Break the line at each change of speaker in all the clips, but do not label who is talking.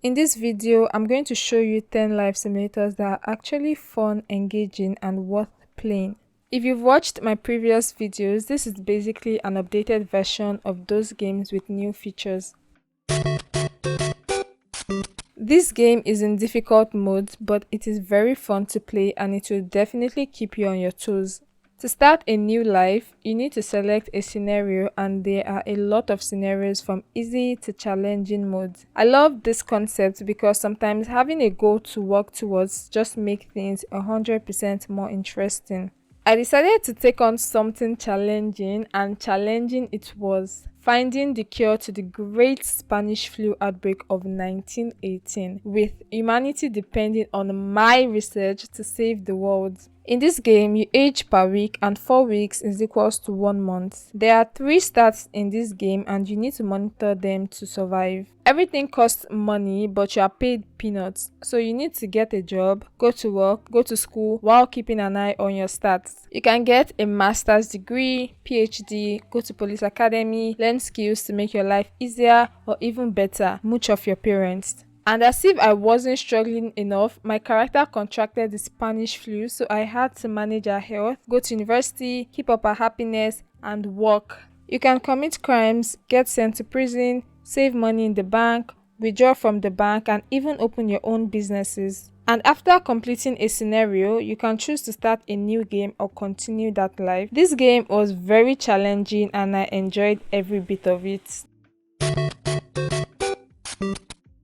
In this video, I'm going to show you 10 life simulators that are actually fun, engaging, and worth playing. If you've watched my previous videos, this is basically an updated version of those games with new features. This game is in difficult mode, but it is very fun to play and it will definitely keep you on your toes. To start a new life, you need to select a scenario, and there are a lot of scenarios from easy to challenging modes. I love this concept because sometimes having a goal to work towards just makes things 100% more interesting. I decided to take on something challenging, and challenging it was. Finding the cure to the great Spanish flu outbreak of 1918, with humanity depending on my research to save the world. In this game, you age per week and 4 weeks is equals to 1 month. There are 3 stats in this game and you need to monitor them to survive. Everything costs money, but you are paid peanuts. So you need to get a job, go to work, go to school while keeping an eye on your stats. You can get a master's degree, PhD, go to police academy, learn skills to make your life easier or even better, mooch off your parents. And as if I wasn't struggling enough, my character contracted the Spanish flu, so I had to manage her health, go to university, keep up her happiness, and work. You can commit crimes, get sent to prison, save money in the bank, withdraw from the bank, and even open your own businesses. And after completing a scenario, you can choose to start a new game or continue that life. This game was very challenging and I enjoyed every bit of it.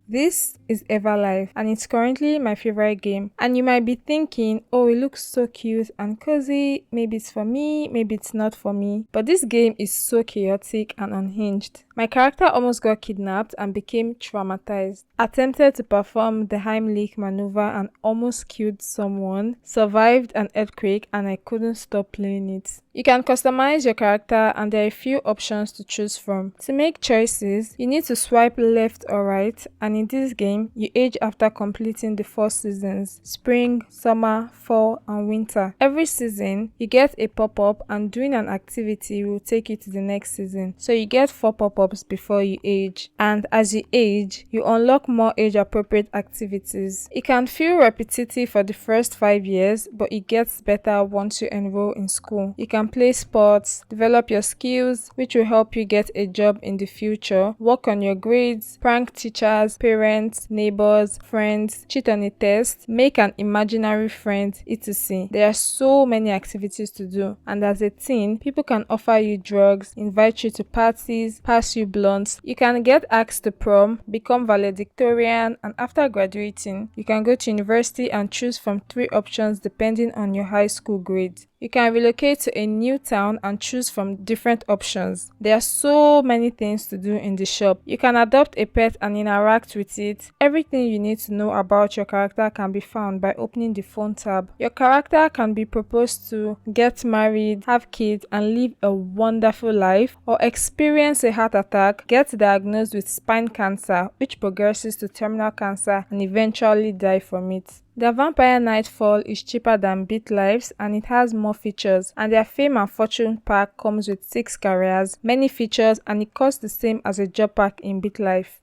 This is Everlife and it's currently my favorite game. And you might be thinking, oh, it looks so cute and cozy, maybe it's for me, maybe it's not for me. But this game is so chaotic and unhinged. My character almost got kidnapped and became traumatized, attempted to perform the Heimlich maneuver and almost killed someone, survived an earthquake, and I couldn't stop playing it. You can customize your character and there are a few options to choose from. To make choices, you need to swipe left or right, and in this game, you age after completing the 4 seasons: spring, summer, fall, and winter. Every season, you get a pop-up and doing an activity will take you to the next season. So you get 4 pop-ups before you age, and as you age, you unlock more age-appropriate activities. It can feel repetitive for the first 5 years, but it gets better once you enroll in school. You can play sports, develop your skills, which will help you get a job in the future, work on your grades, prank teachers, parents, neighbors, friends, cheat on a test, make an imaginary friend, etc. There are so many activities to do, and as a teen, people can offer you drugs, invite you to parties, pass you blunts. You can get asked to prom, become valedictorian, and after graduating, you can go to university and choose from 3 options depending on your high school grade. You can relocate to a new town and choose from different options. There are so many things to do in the shop. You can adopt a pet and interact with it. Everything you need to know about your character can be found by opening the phone tab. Your character can be proposed to, get married, have kids, and live a wonderful life, or experience a heart attack, get diagnosed with spine cancer, which progresses to terminal cancer, and eventually die from it. The Vampire Nightfall is cheaper than Bitlife and it has more features, and their Fame and Fortune pack comes with 6 careers, many features, and it costs the same as a job pack in Bitlife.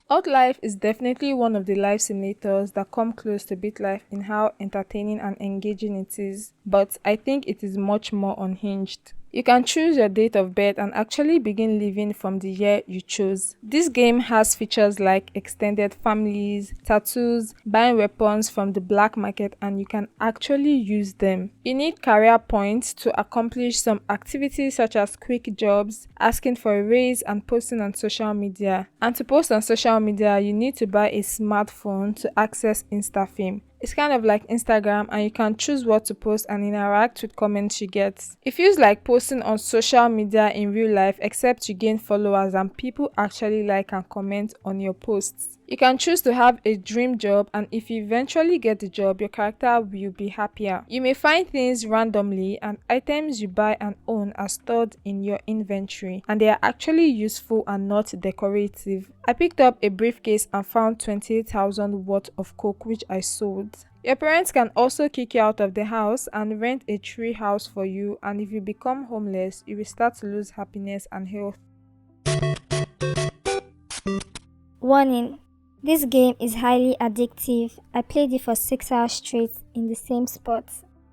Outlife is definitely one of the life simulators that come close to Bitlife in how entertaining and engaging it is, but I think it is much more unhinged. You can choose your date of birth and actually begin living from the year you chose. This game has features like extended families, tattoos, buying weapons from the black market, and you can actually use them. You need career points to accomplish some activities such as quick jobs, asking for a raise, and posting on social media. And to post on social media, you need to buy a smartphone to access InstaFame. It's kind of like Instagram, and you can choose what to post and interact with comments you get. It feels like posting on social media in real life, except you gain followers and people actually like and comment on your posts. You can choose to have a dream job, and if you eventually get the job, your character will be happier. You may find things randomly, and items you buy and own are stored in your inventory, and they are actually useful and not decorative. I picked up a briefcase and found 28,000 worth of coke, which I sold. Your parents can also kick you out of the house and rent a tree house for you, and if you become homeless, you will start to lose happiness and health.
Warning: this game is highly addictive. I played it for 6 hours straight in the same spot.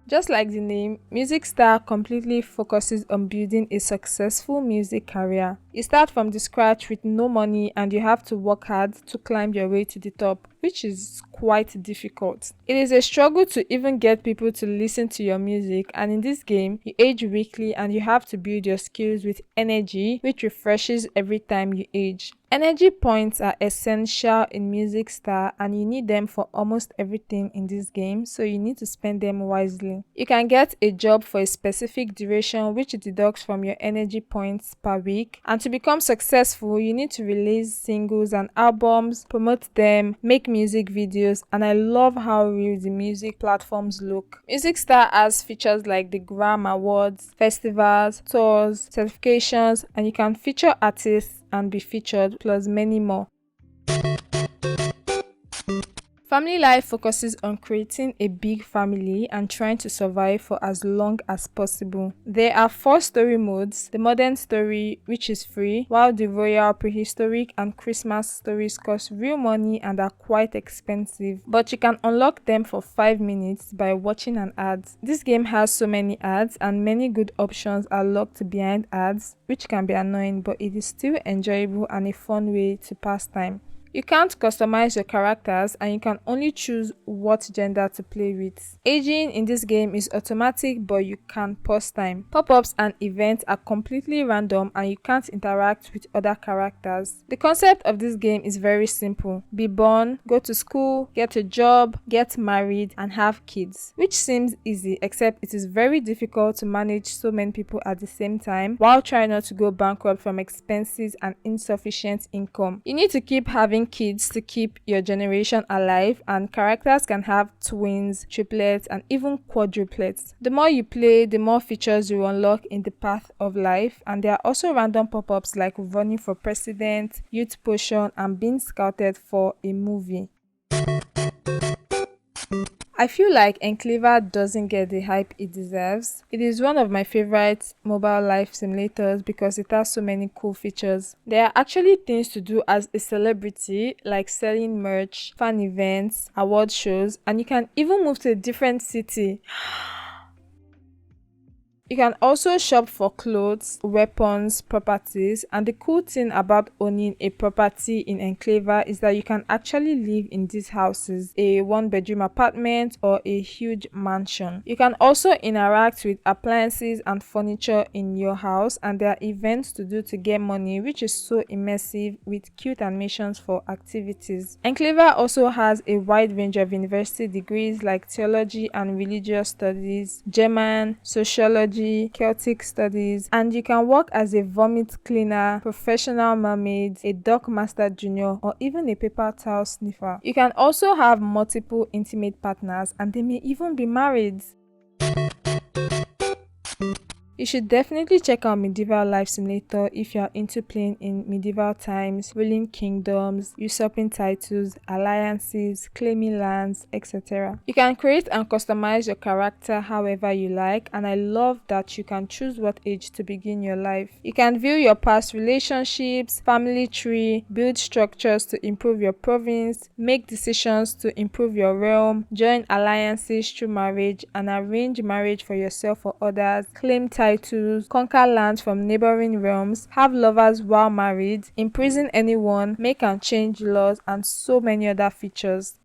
Just like the name, Music Star completely focuses on building a successful music career. You start from the scratch with no money and you have to work hard to climb your way to the top, which is quite difficult. It is a struggle to even get people to listen to your music, and in this game, you age weekly and you have to build your skills with energy, which refreshes every time you age. Energy points are essential in Music Star and you need them for almost everything in this game, so you need to spend them wisely. You can get a job for a specific duration which deducts from your energy points per week, and to become successful, you need to release singles and albums, promote them, make music videos, and I love how real the music platforms look. Music Star has features like the Gram Awards, festivals, tours, certifications, and you can feature artists and be featured, plus many more. Family Life focuses on creating a big family and trying to survive for as long as possible. There are 4 story modes: the modern story, which is free, while the royal, prehistoric, and Christmas stories cost real money and are quite expensive, but you can unlock them for 5 minutes by watching an ad. This game has so many ads and many good options are locked behind ads, which can be annoying, but it is still enjoyable and a fun way to pass time. You can't customize your characters and you can only choose what gender to play with. Aging in this game is automatic, but you can pause time. Pop-ups and events are completely random and you can't interact with other characters. The concept of this game is very simple. Be born, go to school, get a job, get married, and have kids. Which seems easy, except it is very difficult to manage so many people at the same time while trying not to go bankrupt from expenses and insufficient income. You need to keep having kids to keep your generation alive, and characters can have twins, triplets, and even quadruplets. The more you play, the more features you unlock in the path of life, and there are also random pop-ups like running for president, youth potion, and being scouted for a movie. I feel like Enclaver doesn't get the hype it deserves. It is one of my favorite mobile life simulators because it has so many cool features. There are actually things to do as a celebrity, like selling merch, fan events, award shows, and you can even move to a different city. You can also shop for clothes, weapons, properties, and the cool thing about owning a property in Enclaver is that you can actually live in these houses, a 1-bedroom apartment or a huge mansion. You can also interact with appliances and furniture in your house, and there are events to do to get money, which is so immersive with cute animations for activities. Enclaver also has a wide range of university degrees like theology and religious studies, German, sociology, Celtic studies, and you can work as a vomit cleaner, professional mermaid, a dock master junior, or even a paper towel sniffer. You can also have multiple intimate partners and they may even be married. You should definitely check out Medieval Life Simulator if you are into playing in medieval times, ruling kingdoms, usurping titles, alliances, claiming lands, etc. You can create and customize your character however you like, and I love that you can choose what age to begin your life. You can view your past relationships, family tree, build structures to improve your province, make decisions to improve your realm, join alliances through marriage, and arrange marriage for yourself or others, claim titles, conquer lands from neighboring realms, have lovers while married, imprison anyone, make and change laws, and so many other features.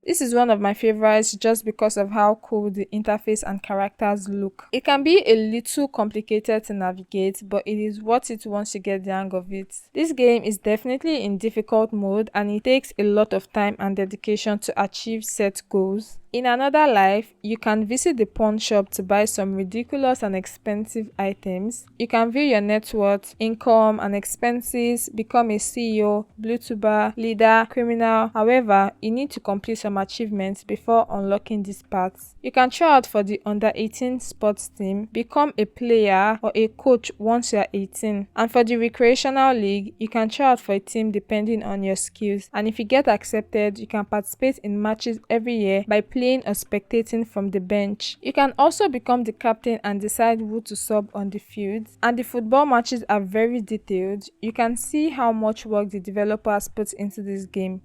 This is one of my favorites just because of how cool the interface and characters look. It can be a little complicated to navigate, but it is worth it once you get the hang of it. This game is definitely in difficult mode and it takes a lot of time and dedication to achieve set goals. In another life, you can visit the pawn shop to buy some ridiculous and expensive items. You can view your net worth, income, and expenses, become a CEO, Bluetuber, leader, criminal. However, you need to complete some achievements before unlocking these parts. You can try out for the under 18 sports team, become a player or a coach once you are 18. And for the recreational league, you can try out for a team depending on your skills. And if you get accepted, you can participate in matches every year by playing playing or spectating from the bench. You can also become the captain and decide who to sub on the field. And the football matches are very detailed. You can see how much work the developers put into this game.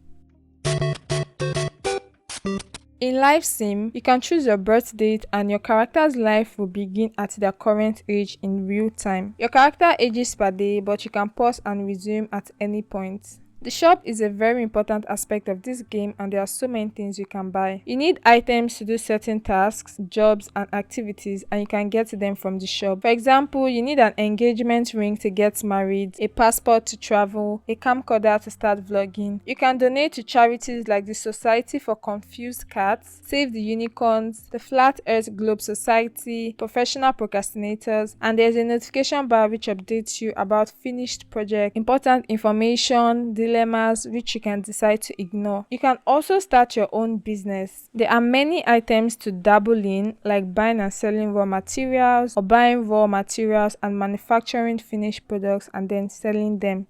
In Life Sim, you can choose your birth date and your character's life will begin at their current age in real time. Your character ages per day, but you can pause and resume at any point. The shop is a very important aspect of this game and there are so many things you can buy. You need items to do certain tasks, jobs and activities and you can get them from the shop. For example, you need an engagement ring to get married, a passport to travel, a camcorder to start vlogging. You can donate to charities like the Society for Confused Cats, Save the Unicorns, the Flat Earth Globe Society, Professional Procrastinators, and there's a notification bar which updates you about finished projects, important information, dilemmas which you can decide to ignore. You can also start your own business. There are many items to dabble in, like buying and selling raw materials or buying raw materials and manufacturing finished products and then selling them.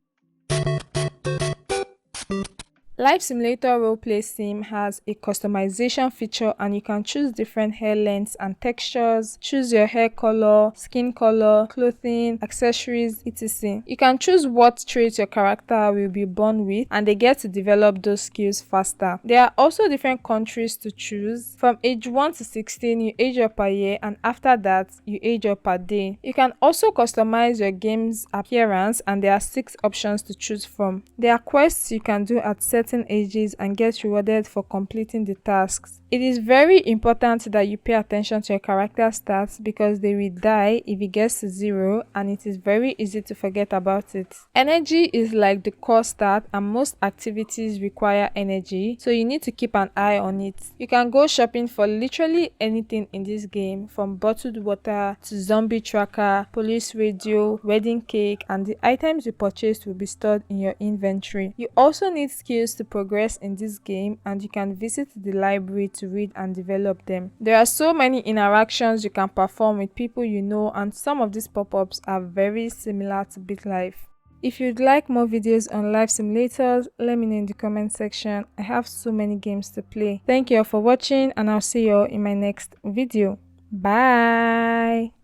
Life Simulator Roleplay Sim has a customization feature and you can choose different hair lengths and textures, choose your hair color, skin color, clothing, accessories, etc. You can choose what traits your character will be born with and they get to develop those skills faster. There are also different countries to choose. From age 1 to 16, you age up per year and after that, you age up per day. You can also customize your game's appearance and there are 6 options to choose from. There are quests you can do at certain ages and get rewarded for completing the tasks. It is very important that you pay attention to your character stats because they will die if it gets to 0 and it is very easy to forget about it. Energy is like the core stat and most activities require energy, so you need to keep an eye on it. You can go shopping for literally anything in this game, from bottled water to zombie tracker, police radio, wedding cake, and the items you purchased will be stored in your inventory. You also need skills to progress in this game and you can visit the library to read and develop them. There are so many interactions you can perform with people you know and some of these pop-ups are very similar to Bitlife. If you'd like more videos on life simulators, let me know in the comment section. I have so many games to play. Thank you all for watching and I'll see you all in my next video. Bye!